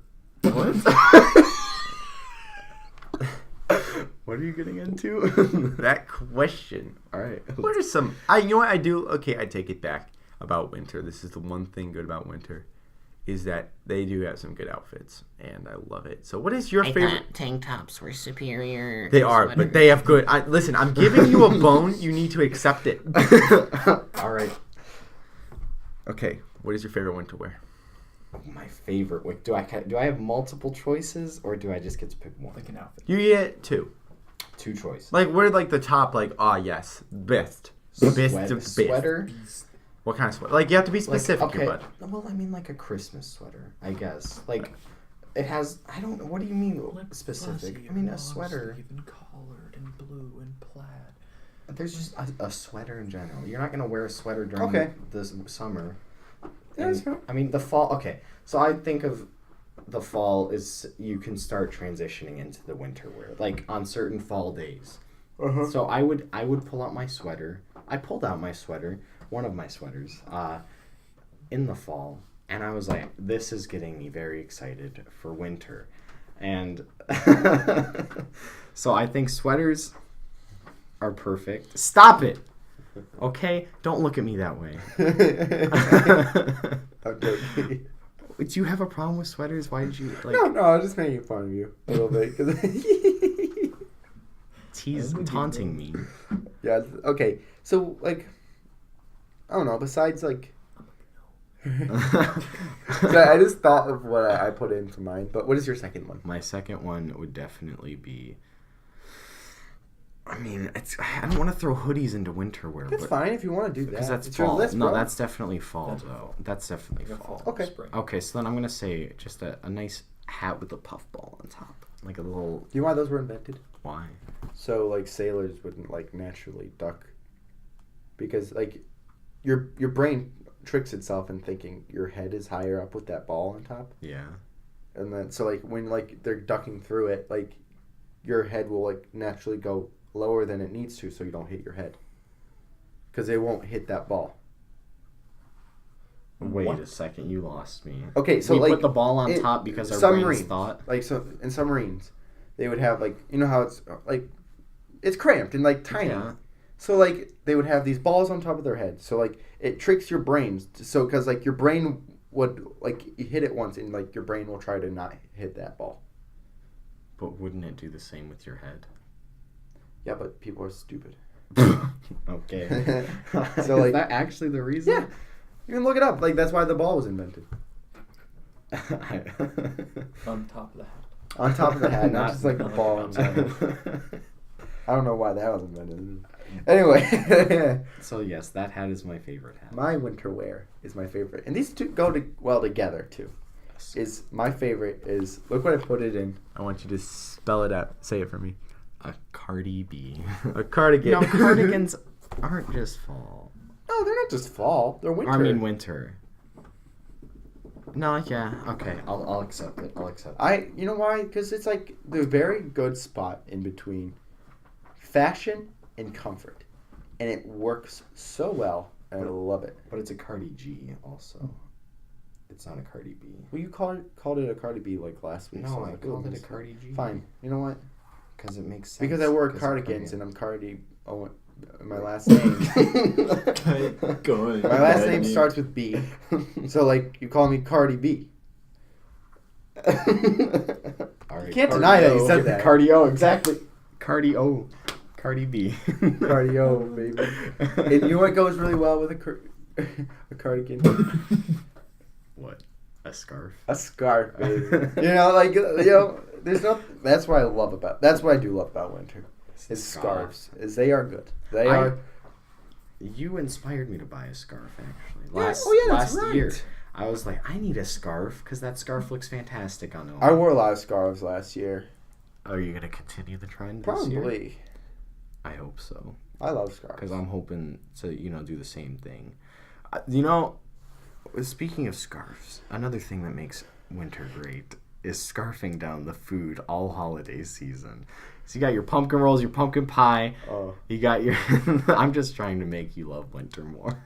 What are you getting into? That question. All right. What are some? You know what I do? Okay, I take it back about winter. This is the one thing good about winter, is that they do have some good outfits, and I love it. So, what is your I favorite? thought tank tops were superior. They to are, sweaters. but they have good. Listen, I'm giving you a bone. You need to accept it. All right. Okay, what is your favorite winter wear? My favorite. Wait, do I have multiple choices or do I just get to pick one? Like an outfit. You get two. Two choices. Like, what are like the top? Like, yes, best of best. Sweater. What kind of sweater? Like, you have to be specific, okay. bud. Well, I mean like a Christmas sweater, I guess. Like, it has. I don't know. What do you mean specific? Fuzzy I mean and a sweater. long-sleeve and collared and blue and plaid. There's just a sweater in general. You're not gonna wear a sweater during Okay. the summer. Yeah, that's fair. I mean the fall. Okay, so I think of the fall is you can start transitioning into the winter wear, like on certain fall days. Uh-huh. So I would pull out my sweater. I pulled out my sweater, one of my sweaters, in the fall, and I was like, this is getting me very excited for winter, and so I think sweaters are perfect. Stop it. Okay, don't look at me that way. Okay. Do you have a problem with sweaters? Why did you like No, I was just making fun of you a little bit. taunting me? Yeah. Okay. So like, I don't know. Besides like, so I just thought of what I put into mine. But what is your second one? My second one would definitely be. I mean, I don't want to throw hoodies into winter wear. That's but, fine if you want to do that. because that's It's your fall. list, No, bro. that's definitely fall That's though. That's definitely Like a fall. fall. Okay. Spring. Okay, so then I'm gonna say just a nice hat with a puffball on top, like a little. Do you know why those were invented? Why? So like sailors wouldn't like naturally duck, because like your brain tricks itself in thinking your head is higher up with that ball on top, Yeah. and then so like when like they're ducking through it, like your head will like naturally go lower than it needs to, so you don't hit your head, because it won't hit that ball. Wait What? a second, you lost me. Okay, so we like put the ball on it- top because our submarines. brains thought. Like so in submarines, they would have like, you know how it's like it's cramped and like tiny. Yeah. So like they would have these balls on top of their head. So like it tricks your brains. So because like your brain would like you hit it once and like your brain will try to not hit that ball. But wouldn't it do the same with your head? Yeah, but people are stupid. Okay. So, like- is that actually the reason? Yeah, you can look it up. Like that's why the ball was invented. On top of the hat. On top of the hat, not just like the not ball. like inside. I don't know why that was invented. Anyway, So yes, that hat is my favorite hat. my winter wear is my favorite, and these two go well together too. Yes. Is my favorite is look what I put it in. I want you to spell it out. Say it for me. A Cardi B. A cardigan. No, cardigans aren't just fall. No, they're not just fall. They're winter. I mean winter. No, yeah, okay. I'll accept it. You know why? Because it's like the very good spot in between fashion and comfort, and it works so well, and I love it. But it's a Cardi G also. It's not a Cardi B. Well, you called it a Cardi B like last week. No, so I called it a Cardi G. Fine. You know what? Because it makes sense. Because I wear cardigans and I'm Cardi. Oh, my last name. Good. My last name starts with B. So like you call me Cardi B. All right, You can't deny that you said that. Cardio, exactly. Cardio. Cardi B. Cardio, baby. And you know what goes really well with a cardigan? What? A scarf? A scarf, baby. There's no. That's what I love about. That's what I do love about winter. Is scarves. Is they are good. They are. You inspired me to buy a scarf actually. That's Last right. year, I was like, I need a scarf because that scarf looks fantastic on. I wore a lot of scarves last year. Are you gonna continue the trend this year? Probably. I hope so. I love scarves. Because I'm hoping to, do the same thing. Speaking of scarves, another thing that makes winter great is scarfing down the food all holiday season. So you got your pumpkin rolls, your pumpkin pie. Oh. You got your... I'm just trying to make you love winter more.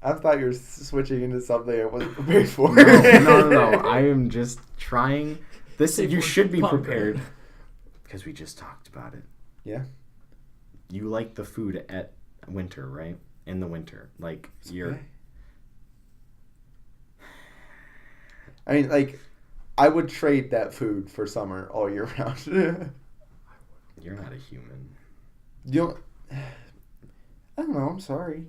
I thought you were switching into something I wasn't prepared for. No. I am just trying... You should be prepared. Because we just talked about it. Yeah. You like the food at winter, right? In the winter. Like, you're... I mean, like, I would trade that food for summer all year round. You're not a human. You don't... I don't know, I'm sorry.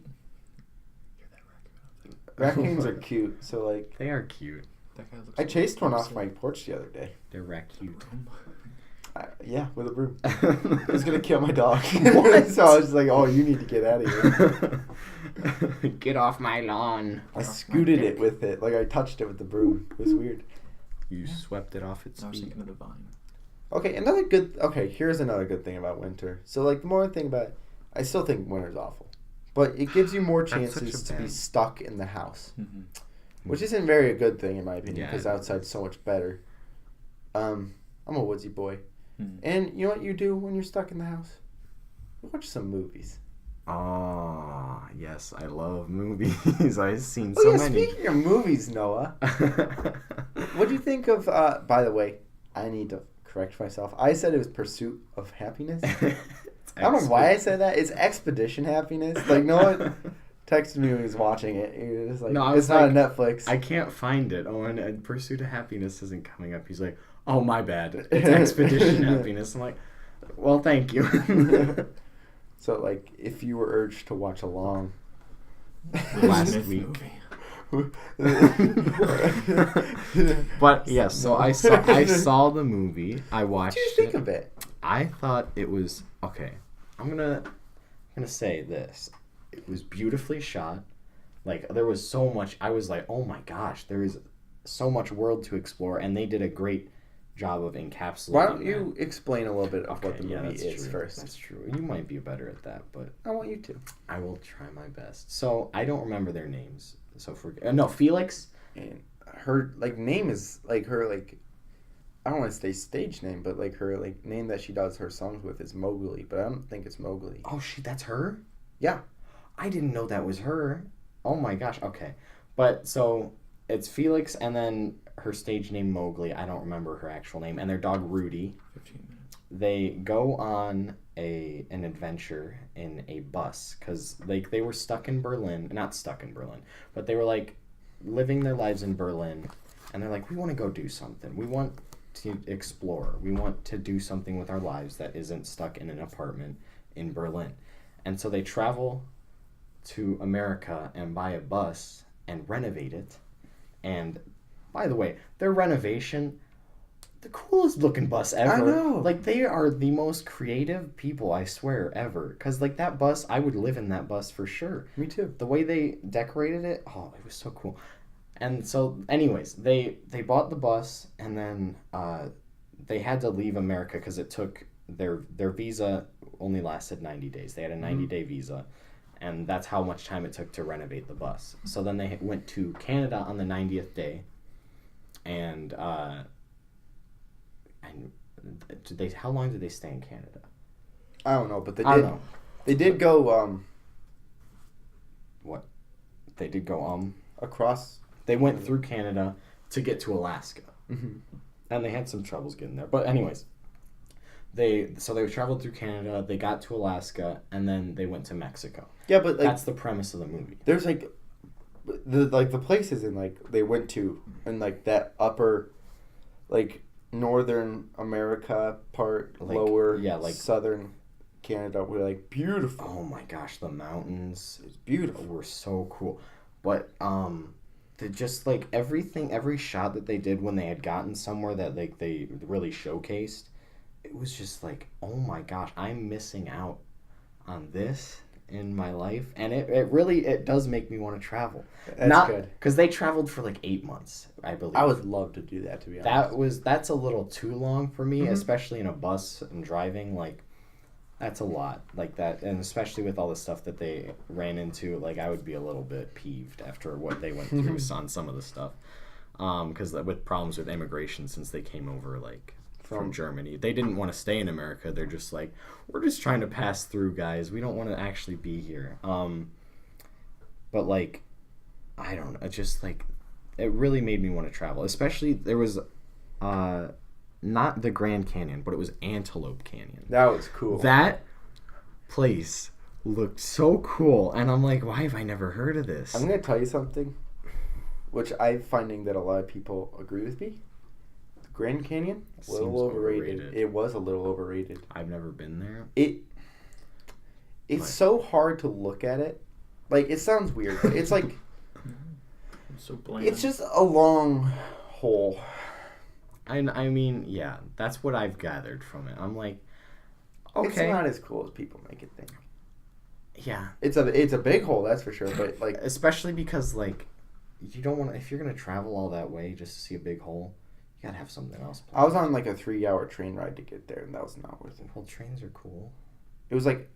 Raccoons are cute, so, like... They are cute. That guy looks I chased one off my porch the other day. They're raccoon. Yeah, with a broom. It was going to kill my dog. So I was like, oh, you need to get out of here. Get off my lawn. I scooted it with it. Like, I touched it with the broom. It was weird. You swept it off its I was feet. thinking of the vine. Okay, here's another good thing about winter. So, like, the more I think about it, I still think winter's awful. But it gives you more That's such chances a to be bad- stuck in the house. Mm-hmm. Which isn't very a good thing, in my opinion, Yeah, because outside's so much better. I'm a woodsy boy. Mm-hmm. And you know what you do when you're stuck in the house? You watch some movies. Oh, yes, I love movies. I've seen so many. Speaking of movies, Noah, what do you think of, by the way, I need to correct myself. I said it was Pursuit of Happiness. I don't know why I said that. It's Expedition Happiness. Like, Noah texted me when he was watching it. He was like, No, I it's was not on like, Netflix. I can't find it. Oh, and Pursuit of Happiness isn't coming up. He's like, oh, my bad. It's Expedition Happiness. I'm like, well, thank you. So, like, if you were urged to watch along... Last Smith week. movie. But, yes, so I saw the movie. I watched What did you think of it? I thought it was... Okay, I'm gonna say this. It was beautifully shot. Like, there was so much... I was like, oh my gosh, there is so much world to explore, and they did a great job of encapsulating Why don't that. you explain a little bit of what the yeah, movie that's is true. first? That's true. You might be better at that, but I want you to. I will try my best. So, I don't remember their names. So, no, Felix. And her, like, name is, like, her, like... I don't want to say stage name, but, like, her, like, name that she does her songs with is Mowgli, but I don't think it's Mowgli. Oh, that's her? Yeah. I didn't know that was her. Oh my gosh, okay. But, so, it's Felix and then her stage name Mowgli. I don't remember her actual name. And their dog Rudy. 15 minutes. They go on an adventure in a bus because they were stuck in Berlin. Not stuck in Berlin, but they were, like, living their lives in Berlin. And they're like, we want to go do something. We want to explore. We want to do something with our lives that isn't stuck in an apartment in Berlin. And so they travel to America and buy a bus and renovate it. And by the way, their renovation, the coolest looking bus ever. I know. Like, they are the most creative people, I swear, ever. Because, like, that bus, I would live in that bus for sure. Me too. The way they decorated it, oh, it was so cool. And so, anyways, they bought the bus, and then they had to leave America because it took their visa only lasted 90 days. They had a 90-day visa, and that's how much time it took to renovate the bus. So then they went to Canada on the 90th day, and how long did they stay in Canada? I don't know, but I don't know. they did go What? They did go across. They went through Canada to get to Alaska. Mm-hmm. And they had some troubles getting there. But anyways, they traveled through Canada, they got to Alaska, and then they went to Mexico. Yeah, but like, that's the premise of the movie. there's like the places in like they went to in like that upper like Northern America part, Like, lower yeah, like southern Canada were like beautiful. Oh my gosh, the mountains It's beautiful. were so cool. But just like every shot that they did when they had gotten somewhere that like they really showcased, it was just like, oh my gosh, I'm missing out on this in my life, and it really does make me want to travel. That's Not good. because they traveled for like 8 months, I believe. I would love to do that, to be honest. That's a little too long for me, especially in a bus and driving. Like, that's a lot like that, and especially with all the stuff that they ran into, like I would be a little bit peeved after what they went through on some of the stuff, because with problems with immigration since they came over like from Germany. They didn't want to stay in America. They're just like, we're just trying to pass through, guys. We don't want to actually be here. But like, I don't know. It's just like, it really made me want to travel. Especially there was, not the Grand Canyon, but it was Antelope Canyon. That was cool. That place looked so cool, and I'm like, why have I never heard of this? I'm gonna tell you something, which I'm finding that a lot of people agree with me. Grand Canyon, a little Seems overrated. overrated. It was a little overrated. I've never been there. It's so hard to look at it. Like, it sounds weird, but it's like It's so bland. it's just a long hole. I mean, yeah, that's what I've gathered from it. I'm like, okay, It's not as cool as people make it think. yeah, It's a big hole, that's for sure. But like, especially because like, you don't want, if you're gonna travel all that way just to see a big hole, you gotta have something else planned. I was on like a 3-hour train ride to get there, and that was not worth it. Well, trains are cool. It was like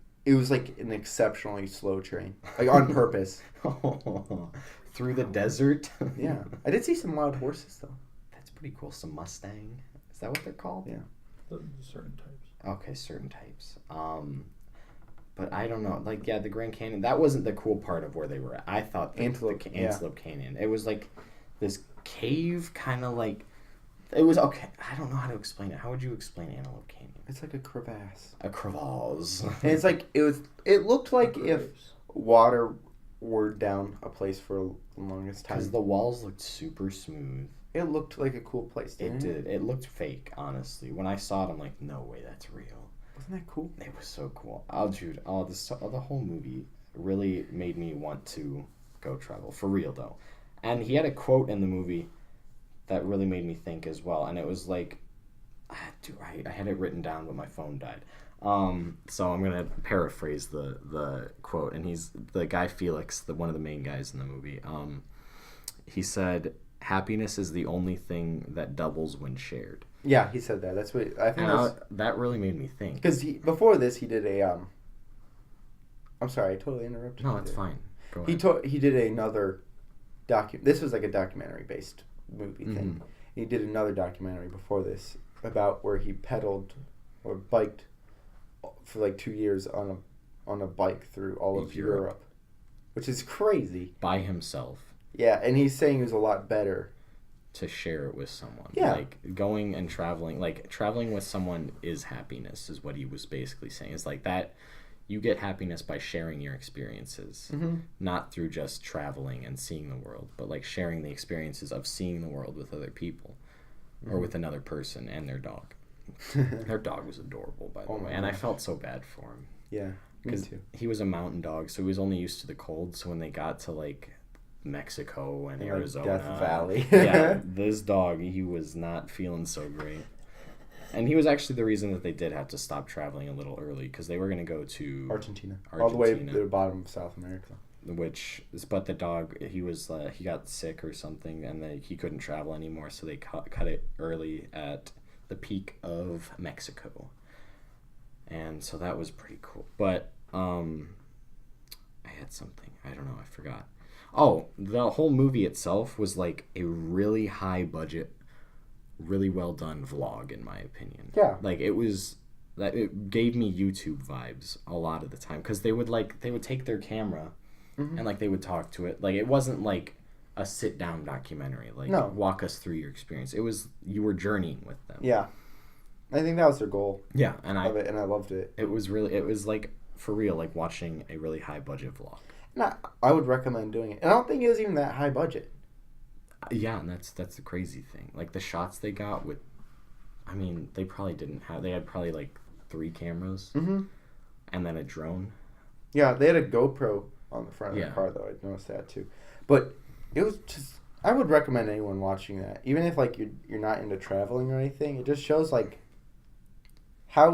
an exceptionally slow train, like on purpose. Through the desert. Yeah, I did see some wild horses though. That's pretty cool. Some Mustang. Is that what they're called? Yeah. Certain types. Okay, certain types. But I don't know. Like, yeah, the Grand Canyon. That wasn't the cool part of where they were at. I thought Antelope, yeah. Antelope Canyon. It was like this cave, kind of like. It was okay. I don't know how to explain it. How would you explain Antelope Canyon? It's like a crevasse. A crevasse. And it's like it looked like if water were down a place for the longest time. Because the walls looked super smooth. It looked like a cool place, didn't It did. It looked fake, honestly. When I saw it, I'm like, no way, that's real. Wasn't that cool? It was so cool. Oh, dude. Oh, the whole movie really made me want to go travel. For real, though. And he had a quote in the movie that really made me think as well. And it was like, dude, I had it written down, but my phone died. So I'm going to paraphrase the quote. And he's the guy Felix, one of the main guys in the movie. He said, happiness is the only thing that doubles when shared. Yeah, he said that. That's what I think. That really made me think. Because before this, he did a I'm sorry, I totally interrupted. No, you it's there. fine. Go ahead. He did another This was like a documentary based movie thing. Mhm. He did another documentary before this about where he pedaled or biked for like 2 years on a bike through all of Europe, which is crazy. By himself. Yeah, and he's saying he was a lot better. To share it with someone. Yeah. Like, going and traveling, like, traveling with someone is happiness, is what he was basically saying. It's like that, you get happiness by sharing your experiences, not through just traveling and seeing the world, but, like, sharing the experiences of seeing the world with other people, or with another person and their dog. Their dog was adorable, by the way, and I felt so bad for him. Yeah, me Because too. he was a mountain dog, so he was only used to the cold, so when they got to, like, Mexico and Like Arizona, Death Valley. yeah, this dog, he was not feeling so great. And he was actually the reason that they did have to stop traveling a little early, because they were going to go to Argentina, all the way to Argentina. the bottom of South America. But the dog, he got sick or something, and he couldn't travel anymore, so they cut it early at the peak of Mexico. And so that was pretty cool. But I had something. I don't know. I forgot. Oh, the whole movie itself was like a really high budget, really well done vlog, in my opinion. Yeah. Like it gave me YouTube vibes a lot of the time because they would take their camera and like they would talk to it. Like it wasn't like a sit down documentary. Like walk us through your experience. It was you were journeying with them. Yeah. I think that was their goal. Yeah, and I loved it. It was like for real, like watching a really high budget vlog. And I would recommend doing it. And I don't think it was even that high budget. Yeah, and that's the crazy thing. Like the shots they got with, I mean, they had probably like 3 cameras and then a drone. Yeah, they had a GoPro on the front of the car though. I noticed that too. But it was just, I would recommend anyone watching that, even if like you're not into traveling or anything. It just shows like how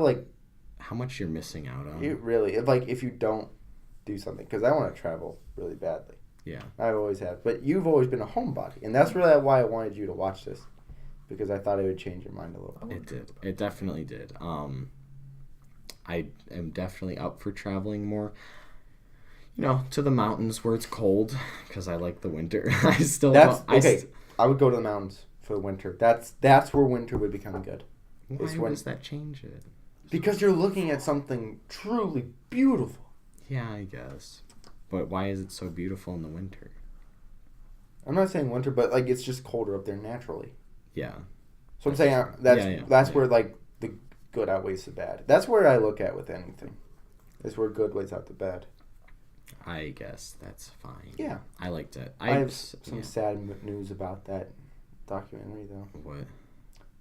much you're missing out on. It really, if you don't do something, because I want to travel really badly. Yeah, I always have. But you've always been a homebody, and that's really why I wanted you to watch this, because I thought it would change your mind a little bit. It did. It definitely did. I am definitely up for traveling more. You know, to the mountains where it's cold, because I like the winter. I would go to the mountains for the winter. That's where winter would become good. Why does that change it? Because you're looking at something truly beautiful. Yeah, I guess. But why is it so beautiful in the winter? I'm not saying winter, but like it's just colder up there naturally. Yeah. So I'm saying that's where like the good outweighs the bad. That's where I look at with anything. Is where good weighs out the bad. I guess that's fine. Yeah. I liked it. I have some sad news about that documentary though. What?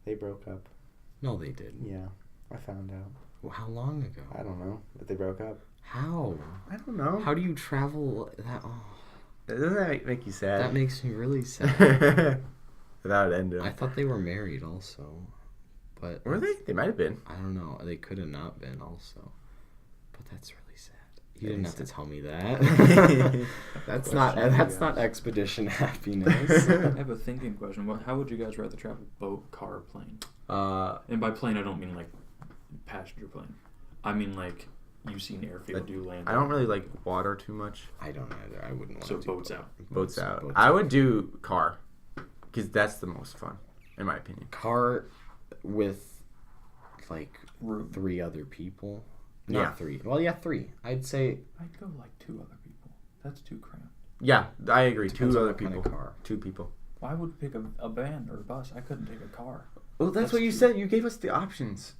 They broke up. No, they didn't. Yeah, I found out. Well, how long ago? I don't know, but they broke up. How? I don't know. How do you travel that? Oh, Doesn't that make you sad? that makes me really sad. Without it ending. I thought they were married also, but Were they? They might have been. I don't know. They could have not been also, but that's really sad. You didn't have to tell me that. That's not expedition happiness. I have a thinking question. How would you guys rather travel? Boat, car, plane? And by plane, I don't mean like passenger plane. I mean like you've seen airfield, you land. I don't really like water too much. I don't either. I wouldn't want So to. boats out. Boats out. I would do car, because that's the most fun, in my opinion. Car with like 3 other people. Not 3. Well, yeah, 3. I'd say. I'd go like 2 other people. That's too cramped. Yeah, I agree. Depends 2 on other what kind people. of car. 2 people. Well, I would pick a van or a bus. I couldn't take a car. Well, that's what you said. You gave us the options.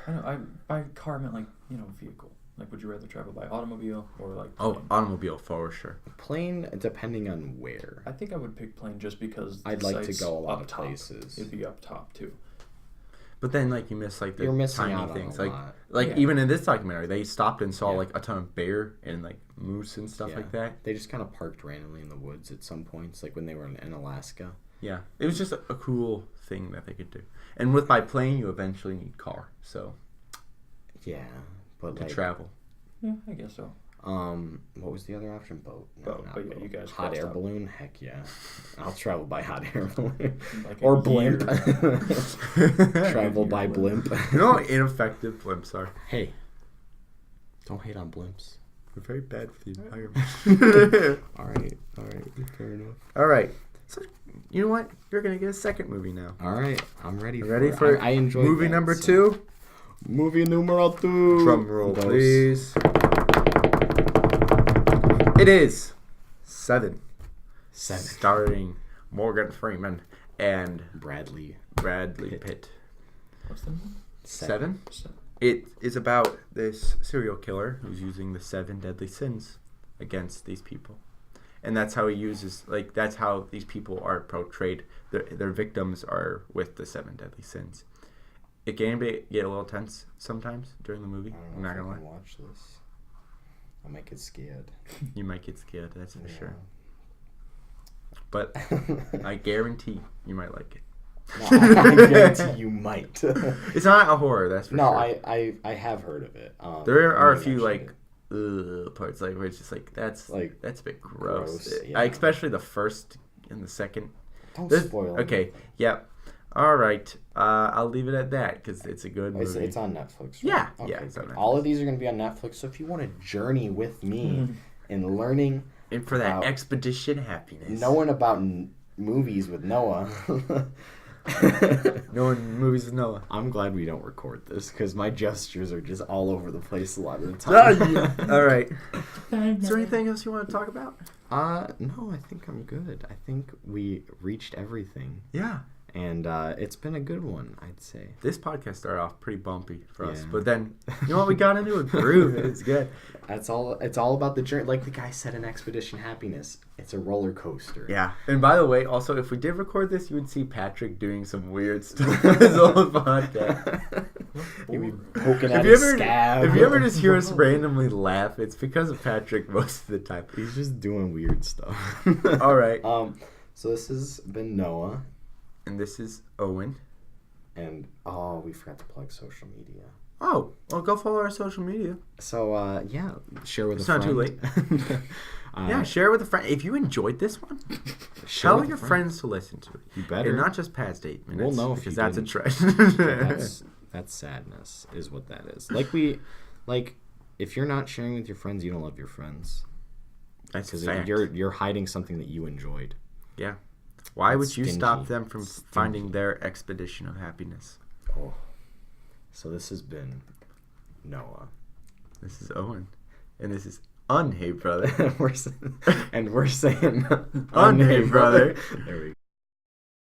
I know. By car I meant like vehicle. Like, would you rather travel by automobile or like plane? Oh, automobile for sure. Plane, depending on where. I think I would pick plane just because I'd like to go a lot of top. places. It'd be up top too. But then, like, you miss like the You're missing tiny out on things. a Like lot. even in this documentary, they stopped and saw like a ton of bear and like moose and stuff Yeah. like that. They just kind of parked randomly in the woods at some points, like when they were in Alaska. Yeah, it was just a cool thing that they could do. And with by plane, you eventually need car, so Yeah, but to like travel. Yeah, I guess so. What was the other option? Boat. Boat, not but yeah, boat. you guys Hot crossed air out. balloon. Heck yeah, I'll travel by hot air balloon Like or a blimp. year. Travel by blimp. You know how ineffective blimps are? Hey, don't hate on blimps. They're very bad for the environment. All right, fair enough. All right. So, you know what? You're going to get a second movie now. All right, I'm ready. Ready it. for I enjoyed movie that, number so. 2? Movie numero 2. Drum roll, Those- please. It is 7. 7. Starring Morgan Freeman and Bradley Pitt. What's the name? 7? So, It is about this serial killer who's using the 7 deadly sins against these people. And that's how he uses, like, that's how these people are portrayed. Their victims are with the 7 deadly sins. It can get a little tense sometimes during the movie. I'm not going to lie. Watch this. I might get scared. You might get scared, that's for Yeah. sure. But I guarantee you might like it. No, I guarantee you might. It's not a horror, that's for No, sure. I have heard of it. There are a I few mentioned like parts like where it's just like that's a bit gross. Gross, yeah. Especially the first and the second. Don't This- spoil. Okay, yeah. All right. I'll leave it at that because it's a good movie. It's on Netflix, right? Yeah, Okay, yeah, it's on good. Netflix. All of these are going to be on Netflix, so if you want to journey with me in learning And for that about expedition happiness. knowing about movies with Noah, Knowing movies with Noah. I'm glad we don't record this because my gestures are just all over the place a lot of the time. All right. Is there anything else you want to talk about? No, I think I'm good. I think we reached everything. Yeah. And it's been a good one, I'd say. This podcast started off pretty bumpy for us, Yeah. but then you know what, we got into a groove. It's good. It's all about the journey. Like the guy said in Expedition Happiness, it's a roller coaster. Yeah. And by the way, also, if we did record this, you would see Patrick doing some weird stuff on his old podcast. He'd be poking at If you his ever, scab. if you ever just hear us randomly laugh, it's because of Patrick most of the time. He's just doing weird stuff. All right. So this has been Noah. And this is Owen. And, we forgot to plug social media. Oh, well, go follow our social media. So, share with It's a not friend. too late. Yeah, share it with a friend. If you enjoyed this one, tell with a your friend. friends to listen to it. You better. And not just past 8 minutes. We'll know if because you that's didn't. a trend. That's sadness, is what that is. If you're not sharing with your friends, you don't love your friends. That's Because fact. you're hiding something that you enjoyed. Yeah. Why would you Stingy. stop them from Stingy. finding their expedition of happiness? Oh. So this has been Noah. This is Owen. And this is Hey Brother. And we're saying Hey Brother. There we go.